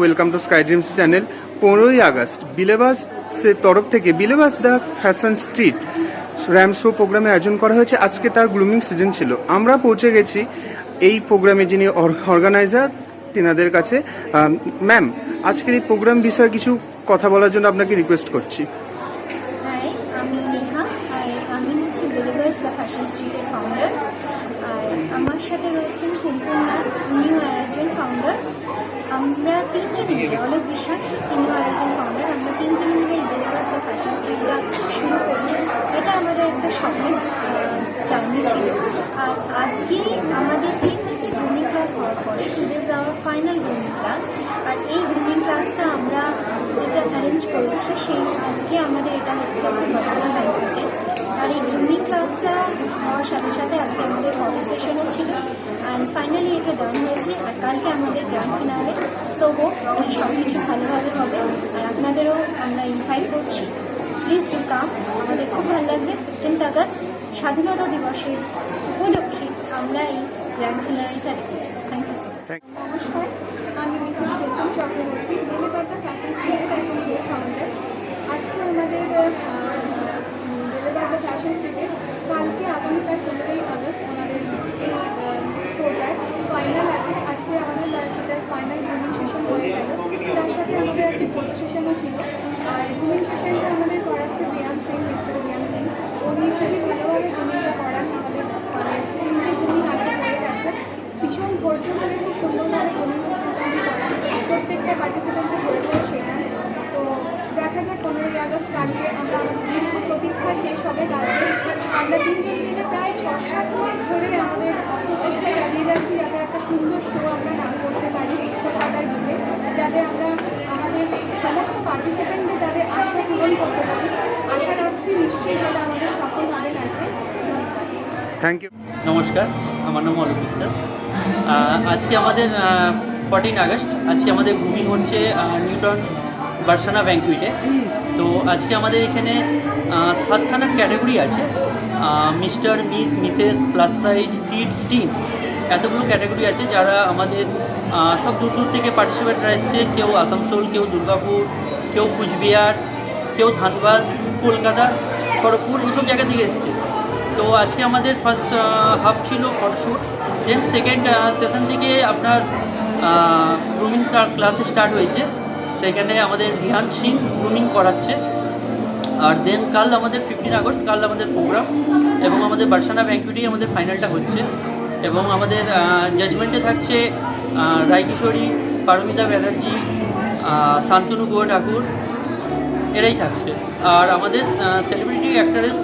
Welcome to sky dreams channel. 15ই August বিলেবাসের তরফ থেকে Bilebas the fashion street ramp show প্রোগ্রামে আয়োজন করা হয়েছে। আজকে তার গ্রুমিং সিজন ছিল। আমরা পৌঁছে গেছি এই প্রোগ্রামে যিনি অর্গানাইজার তিনাদের কাছে। ম্যাম, আজকের এই প্রোগ্রাম বিষয়ে কিছু কথা বলার জন্য আপনাকে রিকোয়েস্ট করছি। হাই, আমি নেহা। আর আমি হচ্ছে বিলেবাস দ্য ফ্যাশন স্ট্রিটের ফাউন্ডার। আর আমার সাথে রয়েছেন কুমকুম নাথ, উনিও আর একজন ফাউন্ডার। আমরা তিনজন মিলে, অনেক বিশ্বাস, তিনিও আর একজন ফাউন্ডার। আমরা তিনজন মিলে এই বিলেবাস দ্য ফ্যাশন স্ট্রিটটা শুরু করি। এটা আমাদের একটা স্বপ্নের জার্নি ছিল। আর আজকে আমাদের 3 গ্রুমিং ক্লাস হওয়ার পরে it is our final grooming class. আর এই গ্রুমিং ক্লাসটা আমরা যেটা অ্যারেঞ্জ করেছি সেই আজকে আমাদের এটা হচ্ছে বার্সানা ব্যাংককে। আর এই গ্রুমিং ক্লাসটা হওয়ার সাথে সাথে আজকে আমাদের ফটো সেশনও ছিল। অ্যান্ড ফাইনালি এটা ডান হয়েছে। আর কালকে আমাদের গ্র্যান্ড ফিনালে। সো হোপ সব কিছু ভালোভাবে হবে। আর আপনাদেরও আমরা ইনভাইট করছি, প্লিজ ডু কাম। আমাদের খুব ভালো লাগবে। 15 আগস্ট স্বাধীনতা দিবসের উপলক্ষে আমরা এই গ্র্যান্ড ফিনালেটা রেখেছি। Thank you. নমস্কার, আমি Mrs Kumkum Chakraborty, Bilebas the fashion স্ট্রিটের একজন ফাউন্ডার। আজকে আমাদের বিলেবাস দ্য ফ্যাশন স্ট্রিটে কালকে আগামীকাল 15ই আগস্ট আমাদের এই শোটার ফাইনাল আছে। আজকে আমাদের সেটার ফাইনাল গ্রুমিং সেশন হয়ে গেল। তার সাথে আমাদের একটি ফটো সেশনও ছিল। আর গ্রুমিং সেশনটা আমাদের করাচ্ছে বিয়ান সিং, মিস্টার বিয়ান সিং। উনি খুবই ভালোভাবে গ্রুমিংটা করান। আমাদের 3টে গ্রুমিং আগে হয়ে গেছে। ভীষণ ধৈর্য ধরে খুব সুন্দরভাবে গ্রুমিং সেশনটা করান। প্রত্যেকটা পার্টিসিপেন্টকে ধরে ধরে শেখান। তো দেখা যাক 15ই আগস্ট কালকে আমরা আমাদের দীর্ঘ প্রতীক্ষা শেষ হবে। কালকে আমরা তিনজন মিলে প্রায় 6-7 মাস ধরে আমাদের প্রচেষ্টা চালিয়ে যাচ্ছি যাতে একটা সুন্দর শো আমরা নাম করতে পারি কলকাতার বুকে, যাতে আমরা আমাদের সমস্ত পার্টিসিপেন্টদের তাদের আশা পূরণ করতে পারি। আশা রাখছি নিশ্চয়ই সেটা আমাদের সফল হবে কালকে। Thank you. নমস্কার, আমার নাম অলোক বিশ্বাস। আজকে আমাদের 14 আগস্ট আজকে আমাদের গ্রুমিং হচ্ছে নিউটন বার্সানা ব্যাংকুইটে। তো আজকে আমাদের এখানে 7খানা ক্যাটাগরি আছে, mister, miss, missus, plus size, kids, teen, এতগুলো ক্যাটাগরি আছে যারা আমাদের সব দূর দূর থেকে পার্টিসিপেন্টরা এসছে। কেউ আসানসোল, কেউ দুর্গাপুর, কেউ কুচবিহার, কেউ ধানবাদ, কলকাতা, খড়গপুর, এইসব জায়গা থেকে এসছে। তো আজকে আমাদের ফার্স্ট হাফ ছিল ফটোশ্যুট, দেন সেকেন্ড সেশন থেকে আপনার গ্রুমিং ক্লাস স্টার্ট হয়েছে। সেখানে আমাদের রিহান সিং গ্রুমিং করাচ্ছে। আর দেন কাল আমাদের 15 আগস্ট কাল আমাদের প্রোগ্রাম, এবং আমাদের বার্সানা ব্যাংকুইটেই আমাদের ফাইনালটা হচ্ছে। এবং আমাদের জাজমেন্টে থাকছে রায়কিশোরী, পারমিতা ব্যানার্জি, শান্তনু গুহা ঠাকুর, এরাই থাকছে। আর আমাদের সেলিব্রিটি অ্যাক্টরেস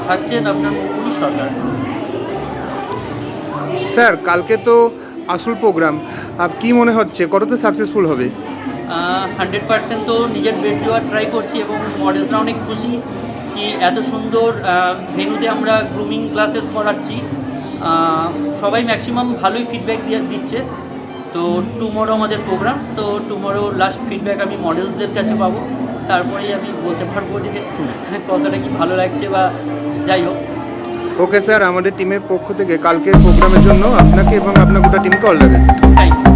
থাকছেন আপনার পুলিশ সরকার। স্যার, কালকে তো আসল প্রোগ্রাম, কি মনে হচ্ছে কতটা সাকসেসফুল হবে? 100% তো নিজের বেস্ট দেওয়ার ট্রাই করছি, এবং মডেলসরা অনেক খুশি কি এত সুন্দর ভেন্যুতে আমরা গ্রুমিং ক্লাসেস করাচ্ছি। সবাই ম্যাক্সিমাম ভালোই ফিডব্যাক দিচ্ছে। তো টুমরো আমাদের প্রোগ্রাম, তো টুমরো লাস্ট ফিডব্যাক আমি মডেলসদের কাছে পাবো। তারপরেই আমি বলতে পারবো যে কতটা কি ভালো লাগছে বা যাই হোক। ওকে স্যার, আমাদের টিমের পক্ষ থেকে কালকের প্রোগ্রামের জন্য আপনাকে এবং আপনার গোটা টিমকে all the best. Thank you.